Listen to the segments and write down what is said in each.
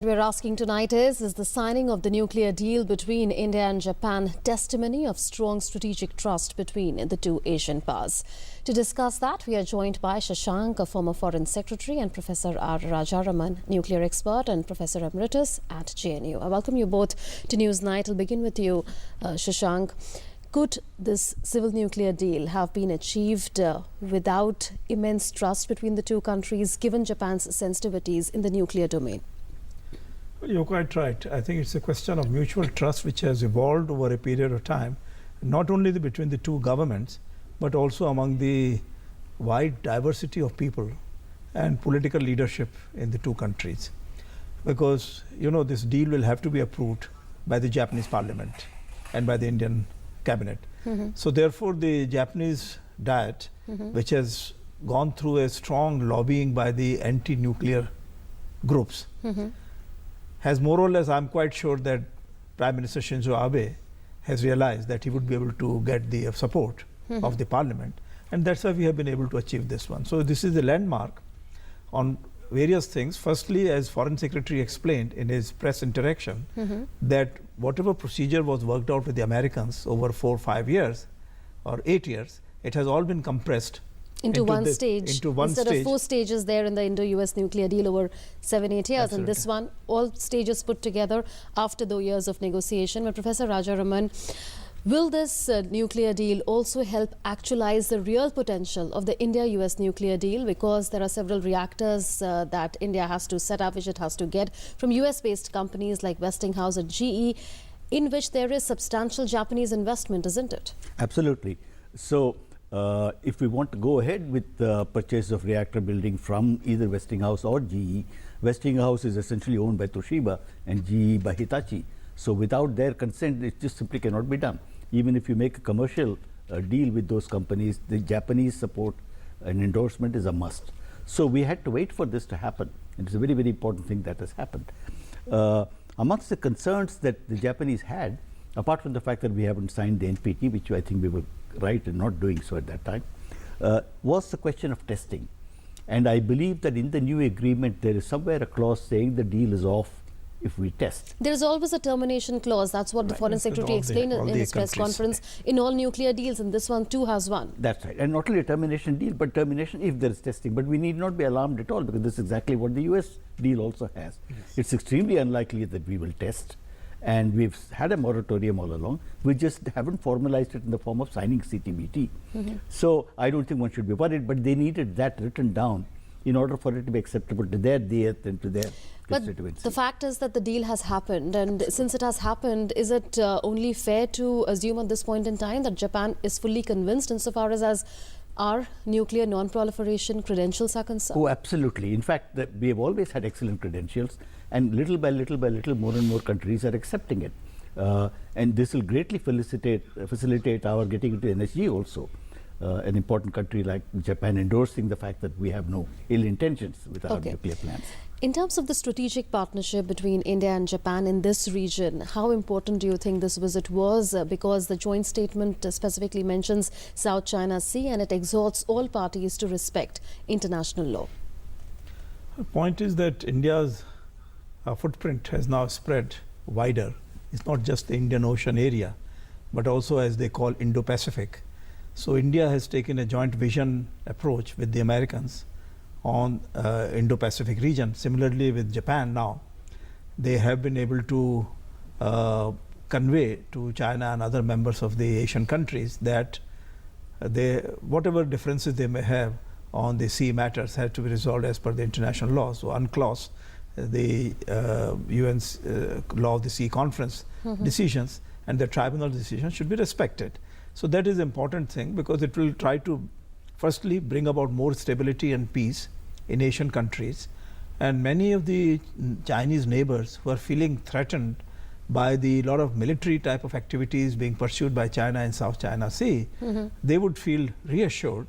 We're asking tonight is the signing of the nuclear deal between India and Japan testimony of strong strategic trust between the two Asian powers? To discuss that, we are joined by Shashank, a former Foreign Secretary, and Professor R. Rajaraman, nuclear expert and Professor Emeritus at JNU. I welcome you both to Newsnight. I'll begin with you, Shashank. Could this civil nuclear deal have been achieved without immense trust between the two countries, given Japan's sensitivities in the nuclear domain? You're quite right. I think it's a question of mutual trust which has evolved over a period of time, not only between the two governments, but also among the wide diversity of people and political leadership in the two countries. Because, this deal will have to be approved by the Japanese parliament and by the Indian cabinet. So therefore, the Japanese Diet, which has gone through a strong lobbying by the anti-nuclear groups, has more or less, I'm quite sure that Prime Minister Shinzo Abe has realized that he would be able to get the support of the parliament, and that's why we have been able to achieve this one. So this is a landmark on various things. Firstly, as Foreign Secretary explained in his press interaction, that whatever procedure was worked out with the Americans over 4 or 5 years or 8 years, it has all been compressed into one stage. Instead of 4 stages there in the Indo-US nuclear deal over 7-8 years. Absolutely. And this one, all stages put together after the years of negotiation. But Professor Rajaraman, will this nuclear deal also help actualize the real potential of the India-US nuclear deal? Because there are several reactors that India has to set up, which it has to get from US-based companies like Westinghouse and GE, in which there is substantial Japanese investment, isn't it? Absolutely. So, if we want to go ahead with the purchase of reactor building from either Westinghouse or GE, Westinghouse is essentially owned by Toshiba and GE by Hitachi. So without their consent, it just simply cannot be done. Even if you make a commercial deal with those companies, the Japanese support and endorsement is a must. So we had to wait for this to happen. And it's a very, very important thing that has happened. Amongst the concerns that the Japanese had, apart from the fact that we haven't signed the NPT, which I think we were right in not doing so at that time, was the question of testing. And I believe that in the new agreement, there is somewhere a clause saying the deal is off if we test. There's always a termination clause. That's what the Foreign Secretary explained in his press conference in all nuclear deals, and this one too has one. That's right. And not only a termination deal, but termination if there is testing. But we need not be alarmed at all, because this is exactly what the US deal also has. Yes. It's extremely unlikely that we will test. And we've had a moratorium all along. We just haven't formalized it in the form of signing CTBT. So I don't think one should be worried, but they needed that written down in order for it to be acceptable to their diet and to their constituency. But the fact is that the deal has happened, and since it has happened, is it only fair to assume at this point in time that Japan is fully convinced insofar as our nuclear non-proliferation credentials are concerned? Oh, absolutely. In fact, we have always had excellent credentials, and little by little, more and more countries are accepting it. And this will greatly facilitate our getting into NSG also. An important country like Japan endorsing the fact that we have no ill intentions with our nuclear plans. In terms of the strategic partnership between India and Japan in this region, how important do you think this visit was? Because the joint statement specifically mentions South China Sea, and it exhorts all parties to respect international law. The point is that India's footprint has now spread wider. It's not just the Indian Ocean area, but also, as they call, Indo-Pacific. So India has taken a joint vision approach with the Americans on Indo-Pacific region. Similarly with Japan now, they have been able to convey to China and other members of the Asian countries that whatever differences they may have on the sea matters have to be resolved as per the international law. So UNCLOS, the UN's Law of the Sea Conference decisions and the tribunal decisions should be respected. So that is an important thing, because it will try to firstly bring about more stability and peace in Asian countries. And many of the Chinese neighbors who are feeling threatened by the lot of military type of activities being pursued by China in South China Sea, they would feel reassured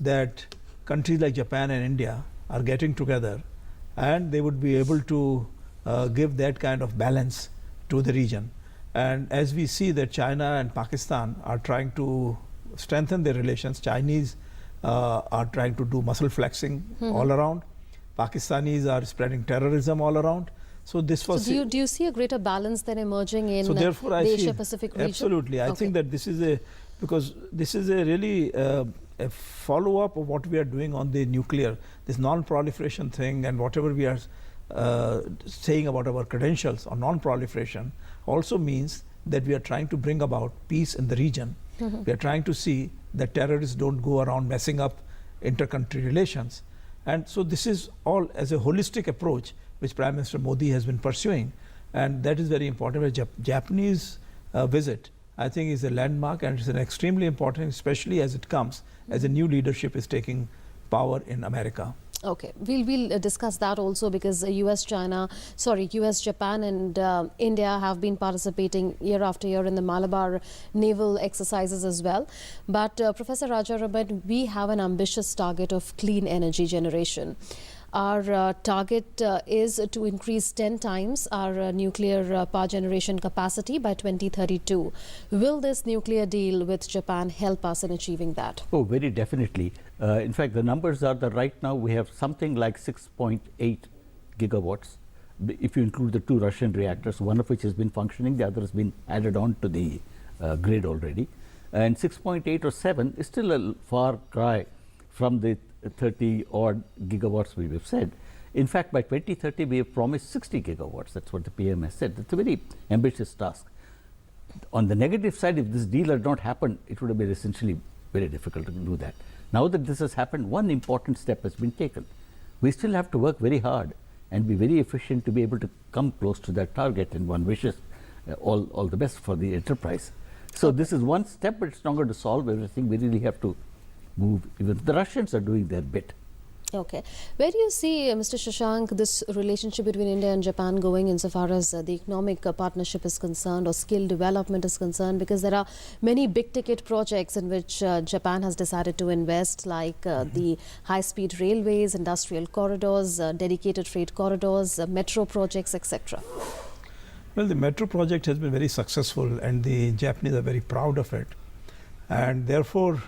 that countries like Japan and India are getting together, and they would be able to give that kind of balance to the region. And as we see that China and Pakistan are trying to strengthen their relations, Chinese are trying to do muscle flexing all around. Pakistanis are spreading terrorism all around. So this was. So do you see a greater balance then emerging in so therefore the I see Asia-Pacific region? absolutely. I think that this is because this is a really a follow-up of what we are doing on the nuclear, this non-proliferation thing, and whatever we are saying about our credentials on non-proliferation also means that we are trying to bring about peace in the region. We are trying to see that terrorists don't go around messing up inter-country relations. And so this is all as a holistic approach which Prime Minister Modi has been pursuing, and that is very important. A Japanese visit, I think, is a landmark, and it's an extremely important, especially as it comes as a new leadership is taking power in America. Okay, we'll discuss that also, because US, Japan and India have been participating year after year in the Malabar naval exercises as well. But Professor Rajaraman, we have an ambitious target of clean energy generation. Our target is to increase 10 times our nuclear power generation capacity by 2032. Will this nuclear deal with Japan help us in achieving that? Oh, very definitely. In fact, the numbers are that right now we have something like 6.8 gigawatts, if you include the 2 Russian reactors, one of which has been functioning, the other has been added on to the grid already. And 6.8 or 7 is still a far cry from the 30 odd gigawatts we have said. In fact, by 2030 we have promised 60 gigawatts. That's what the PM has said. It's a very ambitious task. On the negative side, if this deal had not happened, it would have been essentially very difficult to do that. Now that this has happened, one important step has been taken. We still have to work very hard and be very efficient to be able to come close to that target, and one wishes all the best for the enterprise. So this is one step, but it's not going to solve everything. We really have to move. Even the Russians are doing their bit. Okay. Where do you see, Mr. Shashank, this relationship between India and Japan going insofar as the economic partnership is concerned or skill development is concerned? Because there are many big ticket projects in which Japan has decided to invest, like the high-speed railways, industrial corridors, dedicated freight corridors, metro projects, etc. Well, the metro project has been very successful, and the Japanese are very proud of it. And therefore,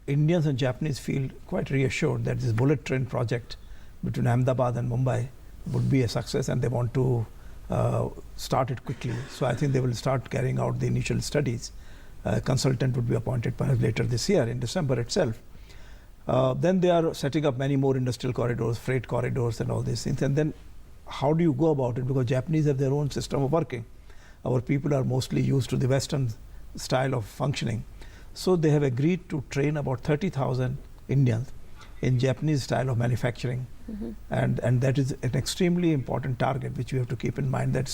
Indians and Japanese feel quite reassured that this bullet train project between Ahmedabad and Mumbai would be a success, and they want to start it quickly. So I think they will start carrying out the initial studies. A consultant would be appointed perhaps later this year, in December itself. Then they are setting up many more industrial corridors, freight corridors and all these things. And then how do you go about it? Because Japanese have their own system of working. Our people are mostly used to the Western style of functioning. So they have agreed to train about 30,000 Indians in Japanese style of manufacturing. And that is an extremely important target which you have to keep in mind. That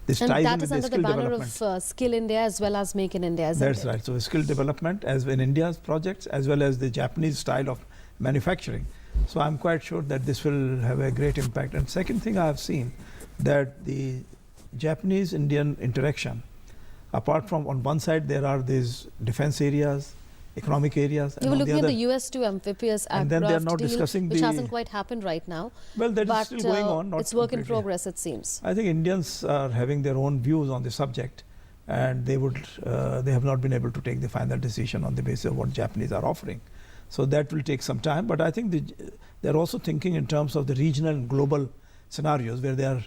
this and ties that in with is the under skill the banner development. of Skill India as well as Make in India, isn't That's it? right. So skill development as in India's projects as well as the Japanese style of manufacturing. So I'm quite sure that this will have a great impact. And second thing I have seen, that the Japanese-Indian interaction, apart from on one side there are these defense areas, economic areas, You were and on looking the at other, the US-2 amphibious and then they are aircraft not deal, discussing which the- hasn't quite happened right now. well, that is But still going on. Not it's work in completely. progress, it seems. I think Indians are having their own views on the subject, and they have not been able to take the final decision on the basis of what Japanese are offering. So that will take some time. But I think they're also thinking in terms of the regional and global scenarios where they are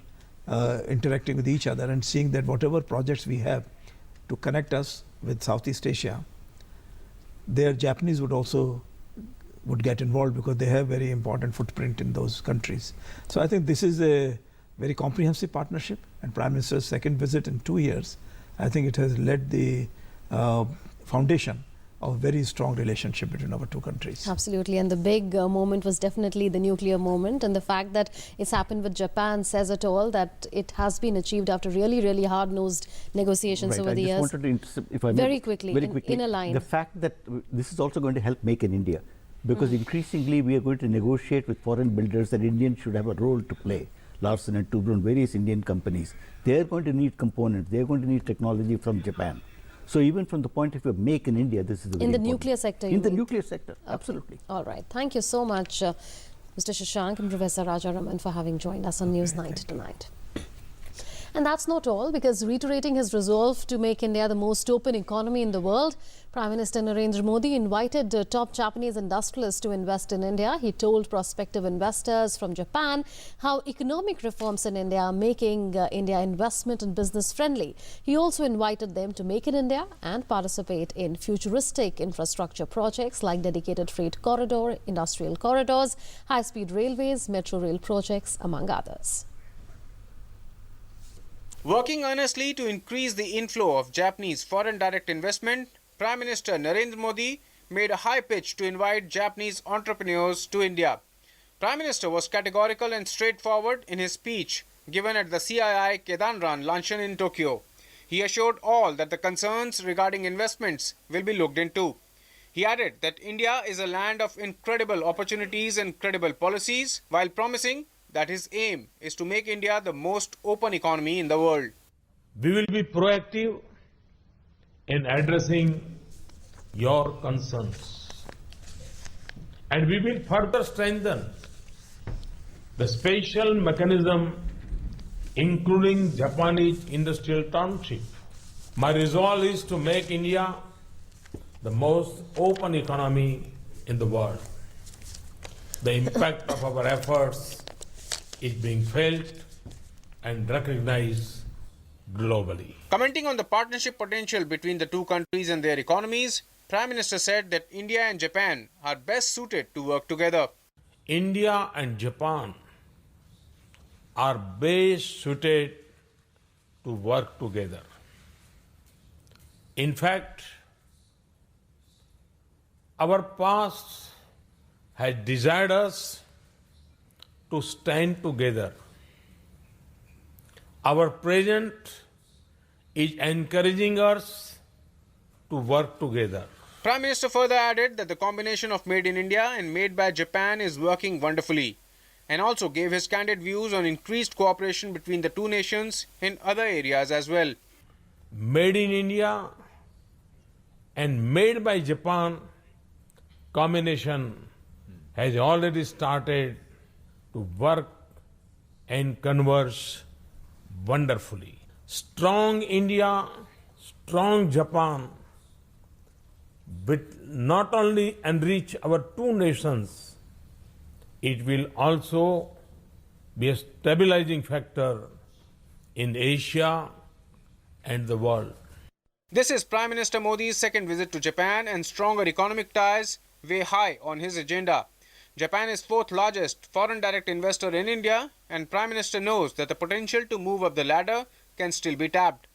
interacting with each other and seeing that whatever projects we have to connect us with Southeast Asia, their Japanese would get involved because they have very important footprint in those countries. So I think this is a very comprehensive partnership, and Prime Minister's second visit in 2 years, I think it has led the foundation of a very strong relationship between our two countries. Absolutely, and the big moment was definitely the nuclear moment, and the fact that it's happened with Japan says it all, that it has been achieved after really, really hard-nosed negotiations Right. over the I just years. wanted to intercept, if I may, Very quickly, in a line. The fact that this is also going to help Make in India, because increasingly we are going to negotiate with foreign builders that Indians should have a role to play. Larsen and Toubro, various Indian companies, they are going to need components, they are going to need technology from Japan. So even from the point of view of Make in India, this is very In the important. nuclear sector, you In the mean? nuclear sector, Okay. absolutely. All right. Thank you so much, Mr. Shashank and Professor Rajaraman, for having joined us on Newsnight tonight. And that's not all, because reiterating his resolve to make India the most open economy in the world, Prime Minister Narendra Modi invited top Japanese industrialists to invest in India. He told prospective investors from Japan how economic reforms in India are making India investment and business friendly. He also invited them to make in India and participate in futuristic infrastructure projects like dedicated freight corridor, industrial corridors, high-speed railways, metro rail projects, among others. Working earnestly to increase the inflow of Japanese foreign direct investment, Prime Minister Narendra Modi made a high pitch to invite Japanese entrepreneurs to India. Prime Minister was categorical and straightforward in his speech given at the CII Kedanran luncheon in Tokyo. He assured all that the concerns regarding investments will be looked into. He added that India is a land of incredible opportunities and credible policies, while promising that his aim is to make India the most open economy in the world. We will be proactive in addressing your concerns, and we will further strengthen the special mechanism, including Japanese industrial township. My resolve is to make India the most open economy in the world. The impact of our efforts is being felt and recognized globally. Commenting on the partnership potential between the two countries and their economies, Prime Minister said that India and Japan are best suited to work together. India and Japan are best suited to work together. In fact, our past has desired us to stand together. Our present is encouraging us to work together. Prime Minister further added that the combination of Made in India and Made by Japan is working wonderfully, and also gave his candid views on increased cooperation between the two nations in other areas as well. Made in India and Made by Japan combination has already started to work and converse wonderfully. Strong India, strong Japan will not only enrich our two nations, it will also be a stabilizing factor in Asia and the world. This is Prime Minister Modi's second visit to Japan, and stronger economic ties weigh high on his agenda. Japan is fourth largest foreign direct investor in India, and Prime Minister knows that the potential to move up the ladder can still be tapped.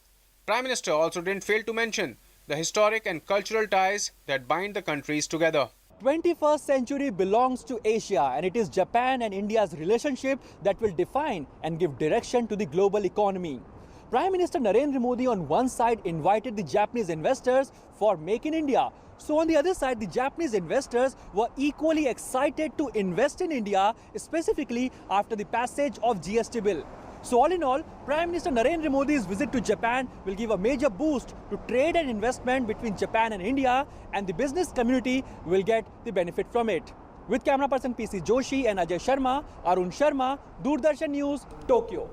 Prime Minister also didn't fail to mention the historic and cultural ties that bind the countries together. 21st century belongs to Asia, and it is Japan and India's relationship that will define and give direction to the global economy. Prime Minister Narendra Modi on one side invited the Japanese investors for Make in India. So on the other side, the Japanese investors were equally excited to invest in India, specifically after the passage of GST bill. So all in all, Prime Minister Narendra Modi's visit to Japan will give a major boost to trade and investment between Japan and India, and the business community will get the benefit from it. With camera person PC Joshi and Ajay Sharma, Arun Sharma, Doordarshan News, Tokyo.